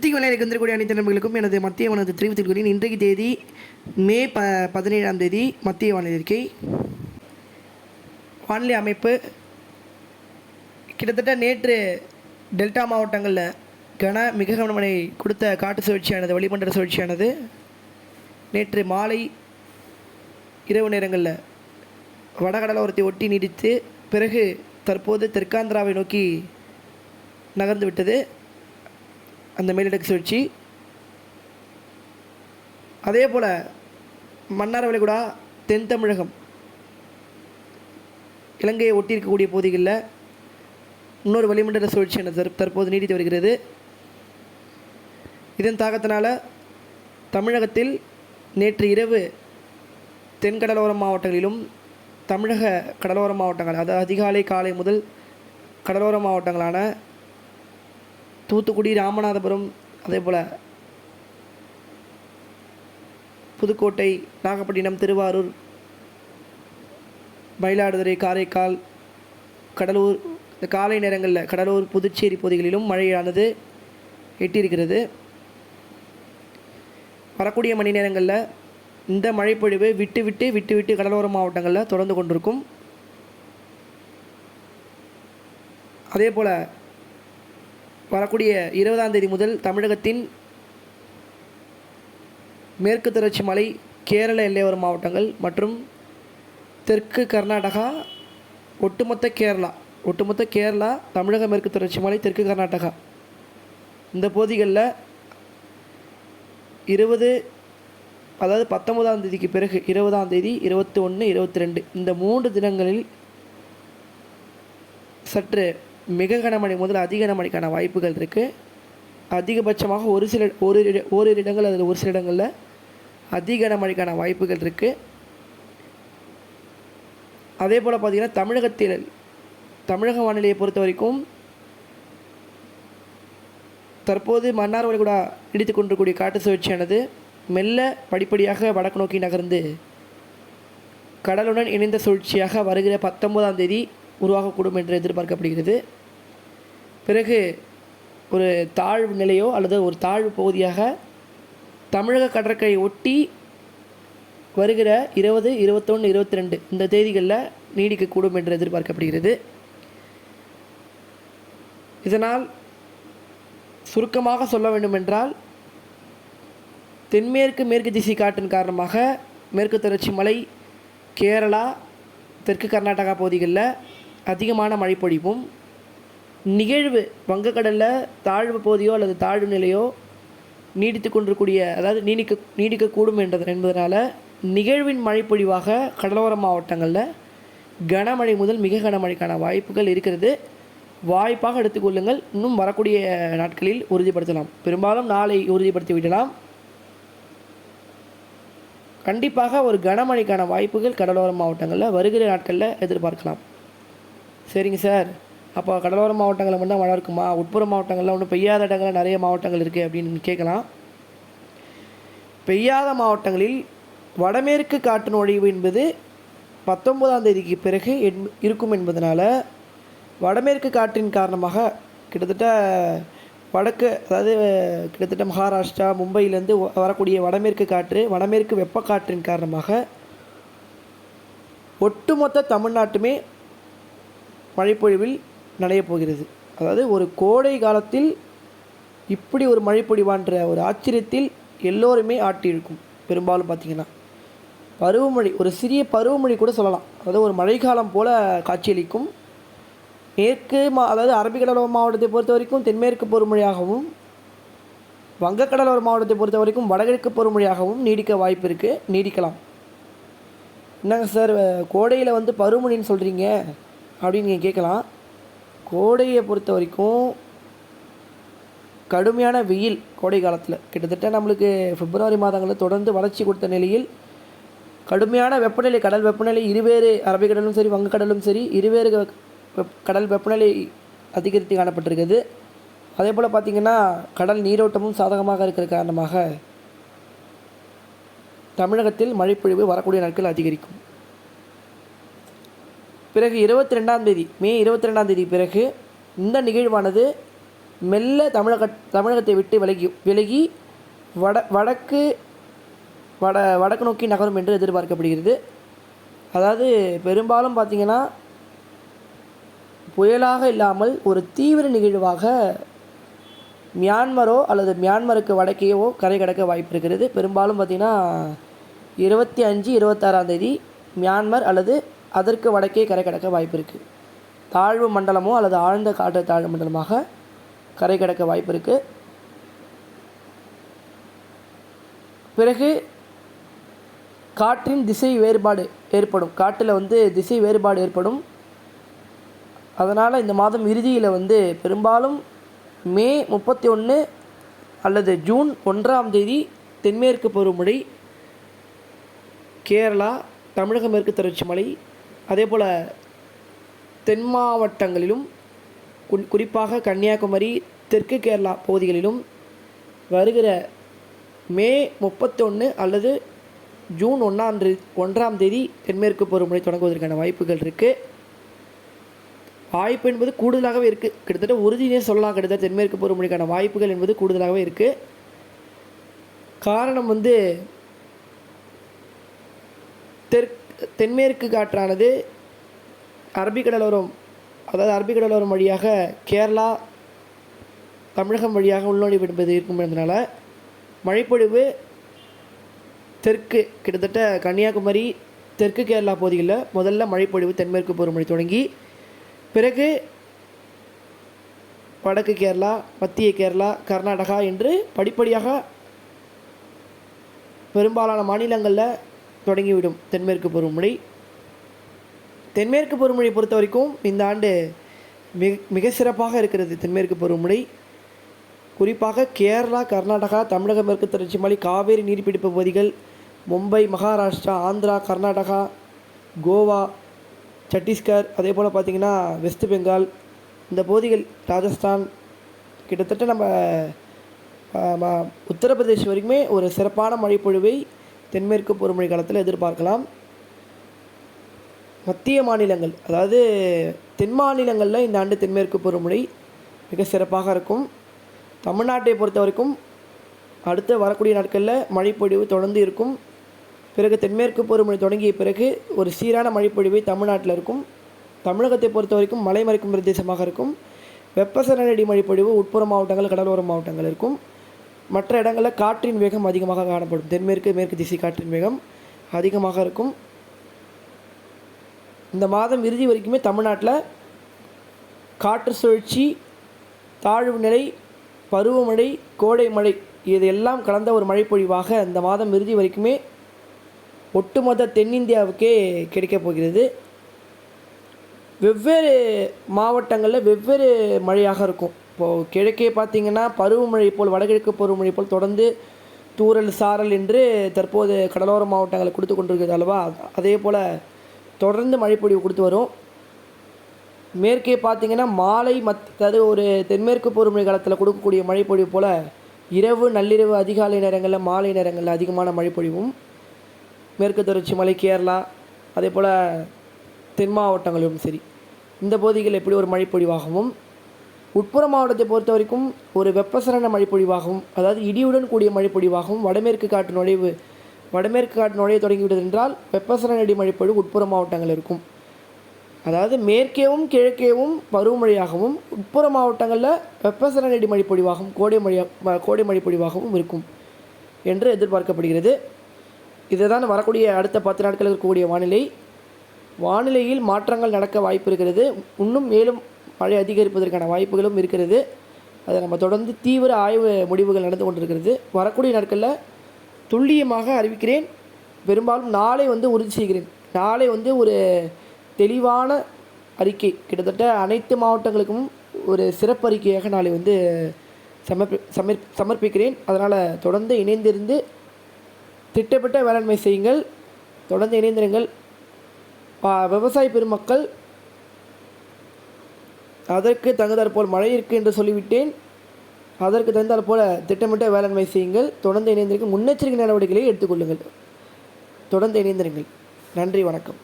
கிருத்திகை வேலையில் இருந்திருக்கூடிய அனைத்து நண்பர்களுக்கும் எனது மத்திய வானொலி தெரிவித்துக் கொள்கிறேன். இன்றைக்கு தேதி மே 17ஆம் தேதி. மத்திய வானிலை அறிக்கை. வானிலை அமைப்பு கிட்டத்தட்ட நேற்று டெல்டா மாவட்டங்களில் மிக கனமழை கொடுத்த காற்று சுழற்சியானது, வளிமண்டல சுழற்சியானது நேற்று மாலை இரவு நேரங்களில் வடகடலோரத்தை ஒட்டி நீடித்து பிறகு தற்போது தெற்காந்திராவை நோக்கி நகர்ந்து விட்டது அந்த மேலடுக்கு சுழற்சி. அதே போல் மன்னார் வளைகுடா, தென் தமிழகம், இலங்கையை ஒட்டி இருக்கக்கூடிய பகுதிகளில் இன்னொரு வளிமண்டல சுழற்சி என தற்போது நீடித்து வருகிறது. இதன் தாக்கத்தினால தமிழகத்தில் நேற்று இரவு தென்கடலோர மாவட்டங்களிலும் தமிழக கடலோர மாவட்டங்கள், அதாவது அதிகாலை காலை முதல் கடலோர மாவட்டங்களான தூத்துக்குடி, ராமநாதபுரம், அதே போல் புதுக்கோட்டை, நாகப்பட்டினம், திருவாரூர், மயிலாடுதுறை, காரைக்கால், கடலூர், இந்த காலை நேரங்களில் கடலூர், புதுச்சேரி பகுதிகளிலும் மழையானது எட்டியிருக்கிறது. வரக்கூடிய மணி நேரங்களில் இந்த மழைப்பொழிவு விட்டு விட்டு கடலோர மாவட்டங்களில் தொடர்ந்து கொண்டிருக்கும். அதே போல் வரக்கூடிய 20ஆம் தேதி முதல் தமிழகத்தின் மேற்கு தொடர்ச்சி மலை, கேரள எல்லையோர மாவட்டங்கள் மற்றும் தெற்கு கர்நாடகா, ஒட்டுமொத்த கேரளா, தமிழக மேற்கு தொடர்ச்சி மலை, தெற்கு கர்நாடகா இந்த பகுதிகளில் 19ஆம் தேதிக்கு பிறகு 20ஆம் தேதி, 21, 22 இந்த 3 தினங்களில் சற்று மிக கனமழை முதல் அதிக கனமழைக்கான வாய்ப்புகள் இருக்குது. அதிகபட்சமாக ஓரிரு இடங்கள், அதில் ஒரு சில இடங்களில் அதிக கனமழைக்கான வாய்ப்புகள் இருக்குது. அதே போல் பார்த்திங்கன்னா தமிழக வானிலையை பொறுத்த வரைக்கும் தற்போது மன்னார் வளைகுடா நீடித்து கொண்டிருக்கக்கூடிய காற்று சுழற்சியானது மெல்ல படிப்படியாக வடக்கு நோக்கி நகர்ந்து கடலுடன் இணைந்த சுழற்சியாக வருகிற 19ஆம் தேதி உருவாகக்கூடும் என்று எதிர்பார்க்கப்படுகிறது. பிறகு ஒரு தாழ்வு நிலையோ அல்லது ஒரு தாழ்வு பகுதியாக தமிழக கடற்கரை ஒட்டி வருகிற 20, 21, 22 இந்த தேதிகளில் நீடிக்கக்கூடும் என்று எதிர்பார்க்கப்படுகிறது. இதனால் சுருக்கமாக சொல்ல வேண்டுமென்றால் மேற்கு திசை காற்றின் காரணமாக மேற்கு தொடர்ச்சி மலை, கேரளா, தெற்கு கர்நாடகா பகுதிகளில் அதிகமான மழை பொழிவும், நிகழ்வு வங்கக்கடலில் தாழ்வு பகுதியோ அல்லது தாழ்வு நிலையோ நீடித்து கொண்டிருக்கூடிய, அதாவது நீடிக்கக்கூடும் என்பதனால் நிகழ்வின் மழைப்பொழிவாக கடலோர மாவட்டங்களில் கனமழை முதல் மிக கனமழைக்கான வாய்ப்புகள் இருக்கிறது. வாய்ப்பாக எடுத்துக்கொள்ளுங்கள். இன்னும் வரக்கூடிய நாட்களில் உறுதிப்படுத்தலாம். பெரும்பாலும் நாளை உறுதிப்படுத்தி விடலாம். கண்டிப்பாக ஒரு கனமழைக்கான வாய்ப்புகள் கடலோர மாவட்டங்களில் வருகிற நாட்களில் எதிர்பார்க்கலாம். சரிங்க சார், அப்போ கடலோர மாவட்டங்களில் மட்டும் மழை இருக்குமா? உட்புற மாவட்டங்களில் ஒன்றும் பெய்யாத இடங்களில் நிறைய மாவட்டங்கள் இருக்குது அப்படின்னு கேட்கலாம். பெய்யாத மாவட்டங்களில் வடமேற்கு காற்று நுழைவு என்பது 19ஆம் தேதிக்கு பிறகு இருக்கும் என்பதனால் வடமேற்கு காற்றின் காரணமாக கிட்டத்தட்ட கிட்டத்தட்ட மகாராஷ்டிரா, மும்பையிலேருந்து வரக்கூடிய வடமேற்கு வெப்பக்காற்றின் காரணமாக ஒட்டுமொத்த தமிழ்நாட்டுமே மழைப்பொழிவில் நனையப் போகிறது. அதாவது ஒரு கோடை காலத்தில் இப்படி ஒரு மழைப்பொழிவான்ற ஒரு ஆச்சரியத்தில் எல்லோருமே ஆட்டியிருக்கும். பெரும்பாலும் பார்த்திங்கன்னா பருவமழை, ஒரு சிறிய பருவமழை கூட சொல்லலாம். அதாவது ஒரு மழைக்காலம் போல் காட்சியளிக்கும். அதாவது அரபிக்கடலோர மாவட்டத்தை பொறுத்த வரைக்கும் தென்மேற்கு பருவமழையாகவும், வங்கக்கடலோர மாவட்டத்தை பொறுத்த வரைக்கும் வடகிழக்கு பருவமழையாகவும் நீடிக்கலாம். என்னங்க சார், கோடையில் பருவமழைன்னு சொல்கிறீங்க அப்படின்னு நீங்கள் கேட்கலாம். கோடையை பொறுத்த வரைக்கும் கடுமையான வெயில் கோடை காலத்தில் கிட்டத்தட்ட நம்மளுக்கு பிப்ரவரி மாதங்களில் தொடர்ந்து வளர்ச்சி கொடுத்த நிலையில் கடுமையான வெப்பநிலை, கடல் வெப்பநிலை இருவேறு, அரபிக்கடலும் சரி வங்கக்கடலும் சரி இருவேறு கடல் வெப்பநிலை அதிகரித்து காணப்பட்டிருக்குது. அதே போல் பார்த்திங்கன்னா கடல் நீரோட்டமும் சாதகமாக இருக்கிற காரணமாக தமிழகத்தில் மழைப்பொழிவு வரக்கூடிய நாட்கள் அதிகரிக்கும். பிறகு 22ஆம் தேதி, மே 22ஆம் தேதி பிறகு இந்த நிகழ்வானது மெல்ல தமிழகத்தை விட்டு விலகி வடக்கு நோக்கி நகரும் என்று எதிர்பார்க்கப்படுகிறது. அதாவது பெரும்பாலும் பார்த்திங்கன்னா புயலாக இல்லாமல் ஒரு தீவிர நிகழ்வாக மியான்மரோ அல்லது மியான்மருக்கு வடக்கேயோ கரை கடக்க வாய்ப்பு இருக்கிறது. பெரும்பாலும் பார்த்திங்கன்னா 25, 26ஆம் தேதி மியான்மர் அல்லது அதற்கு வடக்கே கரை கடக்க வாய்ப்பு இருக்குது. தாழ்வு மண்டலமோ அல்லது ஆழ்ந்த காற்று தாழ்வு மண்டலமாக கரை கடக்க வாய்ப்பு இருக்குது. பிறகு காற்றின் திசை வேறுபாடு ஏற்படும். காற்றில் திசை வேறுபாடு ஏற்படும். அதனால் இந்த மாதம் இறுதியில் பெரும்பாலும் மே 31 அல்லது ஜூன் 1ஆம் தேதி தென்மேற்கு பருவமழை கேரளா, தமிழக மேற்கு தொடர்ச்சி மலை, அதே போல் தென் மாவட்டங்களிலும் குறிப்பாக கன்னியாகுமரி, தெற்கு கேரளா பகுதிகளிலும் வருகிற மே 31 அல்லது ஜூன் 1ஆம் தேதி தென்மேற்கு பருவமழை தொடங்குவதற்கான வாய்ப்புகள் இருக்குது. வாய்ப்பு என்பது கூடுதலாகவே இருக்குது. கிட்டத்தட்ட உறுதியே சொல்லலாம். கிட்டத்தட்ட தென்மேற்கு பருவமழைக்கான வாய்ப்புகள் என்பது கூடுதலாகவே இருக்குது. காரணம் தென்மேற்கு காற்றானது அரபிக்கடலோரம் வழியாக கேரளா, தமிழகம் வழியாக உள்நுழைவு என்பது இருக்கும்ன்றதுனால மழைப்பொழிவு தெற்கு கிட்டத்தட்ட கன்னியாகுமரி, தெற்கு கேரளா பகுதிகளில் முதல்ல மழைப்பொழிவு தென்மேற்கு பருவமழை தொடங்கி பிறகு வடக்கு கேரளா, மத்திய கேரளா, கர்நாடகா என்று படிப்படியாக பெரும்பாலான மாநிலங்களில் தொடங்கிவிடும் தென்மேற்கு பருவமழை. தென்மேற்கு பருவமழை பொறுத்த வரைக்கும் இந்த ஆண்டு மிக சிறப்பாக இருக்கிறது. தென்மேற்கு பருவமழை குறிப்பாக கேரளா, கர்நாடகா, தமிழக மேற்கு தொடர்ச்சி மலை, காவேரி நீர்பிடிப்பு பகுதிகள், மும்பை, மகாராஷ்டிரா, ஆந்திரா, கர்நாடகா, கோவா, சத்தீஸ்கர், அதே போல் பார்த்திங்கன்னா வெஸ்ட் பெங்கால், இந்த பகுதிகள், ராஜஸ்தான், கிட்டத்தட்ட நம்ம உத்தரப்பிரதேஷ் வரைக்குமே ஒரு சிறப்பான மழைப்பொழிவை தென்மேற்கு பருவமழை காலத்தில் எதிர்பார்க்கலாம். மத்திய மாநிலங்கள், அதாவது தென் மாநிலங்களில் இந்த ஆண்டு தென்மேற்கு பருவமழை மிக சிறப்பாக இருக்கும். தமிழ்நாட்டை பொறுத்த வரைக்கும் அடுத்து வரக்கூடிய நாட்களில் மழைப்பொழிவு தொடர்ந்து இருக்கும். பிறகு தென்மேற்கு பருவமழை தொடங்கிய பிறகு ஒரு சீரான மழைப்பொழிவை தமிழ்நாட்டில் இருக்கும். தமிழகத்தை பொறுத்த வரைக்கும் மலை மறைக்கும் பிரதேசமாக இருக்கும். வெப்பசலனடி மழைப்பொழிவு உட்புற மாவட்டங்கள், கடலோர மாவட்டங்கள் இருக்கும். மற்ற இடங்களில் காற்றின் வேகம் அதிகமாக காணப்படும். மேற்கு திசை காற்றின் வேகம் அதிகமாக இருக்கும். இந்த மாதம் இறுதி வரைக்குமே தமிழ்நாட்டில் காற்று சுழற்சி, தாழ்வு நிலை, பருவமழை, கோடை மழை இது எல்லாம் கலந்த ஒரு மழைப்பொழிவாக இந்த மாதம் இறுதி வரைக்குமே ஒட்டுமொத்த தென்னிந்தியாவுக்கே கிடைக்கப் போகிறது. வெவ்வேறு மாவட்டங்களில் வெவ்வேறு மழையாக இருக்கும். இப்போது கிழக்கே பார்த்திங்கன்னா பருவமழை போல், வடகிழக்கு பருவமழை போல் தொடர்ந்து தூறல், சாரல் என்று தற்போது கடலோர மாவட்டங்களை கொடுத்து கொண்டிருக்கிறது அல்லவா? அதே போல் தொடர்ந்து மழைப்பொழிவு கொடுத்து வரும். மேற்கே பார்த்திங்கன்னா மாலை அதாவது ஒரு தென்மேற்கு பருவமழை காலத்தில் கொடுக்கக்கூடிய மழைப்பொழிவு போல் இரவு, நள்ளிரவு, அதிகாலை நேரங்களில், மாலை நேரங்களில் அதிகமான மழைப்பொழிவும் மேற்கு தொடர்ச்சி மலை, கேரளா, அதே போல் தென் மாவட்டங்களிலும் சரி இந்த பகுதிகள் எப்படி ஒரு மழைப்பொழிவாகவும், உட்புற மாவட்டத்தை பொறுத்த வரைக்கும் ஒரு வெப்பசலன மழைப்பொழிவாகவும், அதாவது இடியுடன் கூடிய மழைப்பொழிவாகவும், வடமேற்கு காற்று நுழைய தொடங்கிவிட்டது என்றால் வெப்பசலனடி மழைப்பொழிவு உட்புற மாவட்டங்கள் இருக்கும். அதாவது மேற்கேவும் கிழக்கேவும் பருவமழையாகவும், உட்புற மாவட்டங்களில் வெப்பசலனடி மழைப்பொழிவாகவும், கோடை மழைப்பொழிவாகவும் இருக்கும் என்று எதிர்பார்க்கப்படுகிறது. இதுதான் வரக்கூடிய அடுத்த 10 நாட்கள் இருக்கக்கூடிய வானிலையில் மாற்றங்கள் நடக்க வாய்ப்பு இருக்கிறது. இன்னும் மேலும் மழை அதிகரிப்பதற்கான வாய்ப்புகளும் இருக்கிறது. அதை நம்ம தொடர்ந்து தீவிர ஆய்வு முடிவுகள் நடந்து கொண்டிருக்கிறது. வரக்கூடிய நாட்களில் துல்லியமாக அறிவிக்கிறேன். பெரும்பாலும் நாளை உறுதி செய்கிறேன். நாளை ஒரு தெளிவான அறிக்கை, கிட்டத்தட்ட அனைத்து மாவட்டங்களுக்கும் ஒரு சிறப்பு அறிக்கையாக நாளை சமர்ப்பிக்கிறேன். அதனால் தொடர்ந்து இணைந்திருந்து திட்டமிட்ட வேளாண்மை செய்யுங்கள். தொடர்ந்து இணைந்திருங்கள். விவசாய பெருமக்கள் அதற்கு தகுந்தாற்போல் மழை இருக்குது என்று சொல்லிவிட்டேன். அதற்கு தகுந்தாற்போல் திட்டமிட்ட வேளாண்மை செய்யுங்கள். தொடர்ந்து இணைந்திருங்கள். முன்னெச்சரிக்கை நடவடிக்கைகளை எடுத்துக்கொள்ளுங்கள். தொடர்ந்து இணைந்திருங்கள். நன்றி, வணக்கம்.